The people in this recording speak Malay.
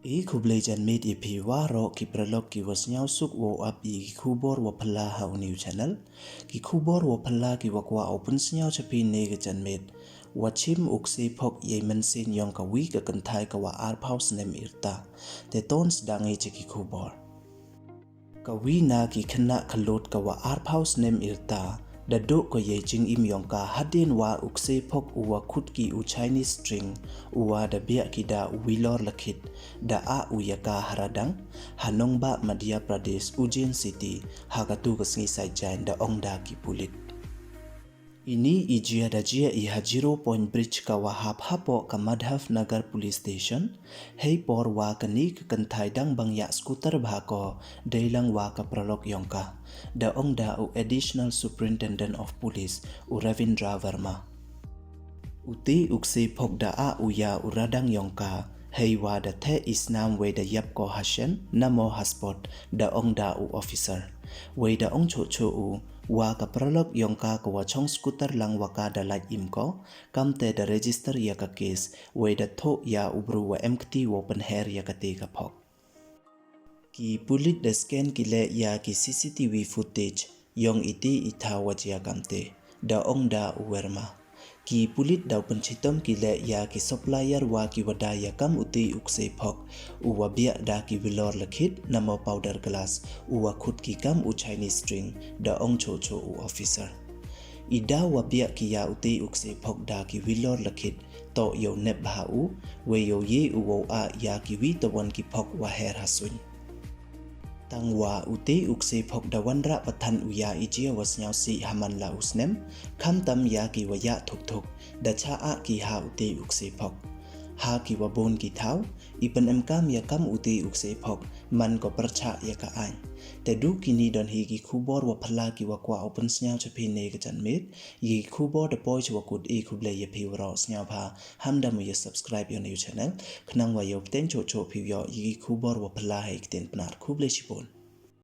E kublejan made ipi waro ki pralok ki wasnyau suk wo up i ki kubor wa pala ha new channel ki kubor wa pala ki wakwa open snyau chapi negajan made wachim ukse phok yemen sin yong ka wi ka kynthai ka wa ar house nem irta te tons dange che ki kubor ka wi na ki khna khalot ka wa ar house nem irta da do ko ye jing im yong ka hadin wa ukse phok uwa khut ki u Chinese string uwa da bia ki da wilor lakhit da a uyaka haradang hanong ba Madhya Pradesh Ujjain city hagatu kasngi sai jain da ongda ki pulit ini ijia da jia I ha 0 point bridge ka wa hap hapo ka Madhya nagar police station heipor wa kani ka kynthai dang bang ya scooter bha ko deilang wa ka pralok yongka da ongda u additional superintendent of police u Ravindra Verma uti ukse phok da a uya uradang yongka heiwa da the snam we da yap ko hashen namo haspot da ongda u officer we da ong cho cho u wa ka pralok yongka ko wa chong scooter lang waka da light imko kamte da register ya ka case we da tho ya ubru wa empty open hair ya ka te ka phok ki pulit da scan ki le ya ki CCTV footage yong iti itha wajia kamte da ongda u Verma ki pulit daw panchitom ki le ya ki supplier wa ki wadaya kam uti ukse phok uwa bia da ki vilor lakhit namo powder glass uwa khut ki kam u Chinese string da ong cho cho u officer ida wa bia ki ya uti ukse phok da ki vilor lakhit to yo nep bha u we yo ye u wo a ya ki wi to wan ki phok wa her hasun tangwa uti ukse phok da wanra pathan uya ijia wasnyau si haman la usnem khamtam ya ki waya thuk thuk da cha a ki ha uti ukse phok ha ki wa bon ki thau ipan emkam ya kam uti ukse phok man ko percha ya ka an te du kini don hi ki khubor wa phala ki wa kwa open snyau chapi ne ka chan met yi khubor da poi chwa kut e khuble ye phi wro snyau pha hamda mu ye subscribe your new channel khnang wa yo ten cho cho phi yo yi khubor wa phala hai ten pnar khuble chipon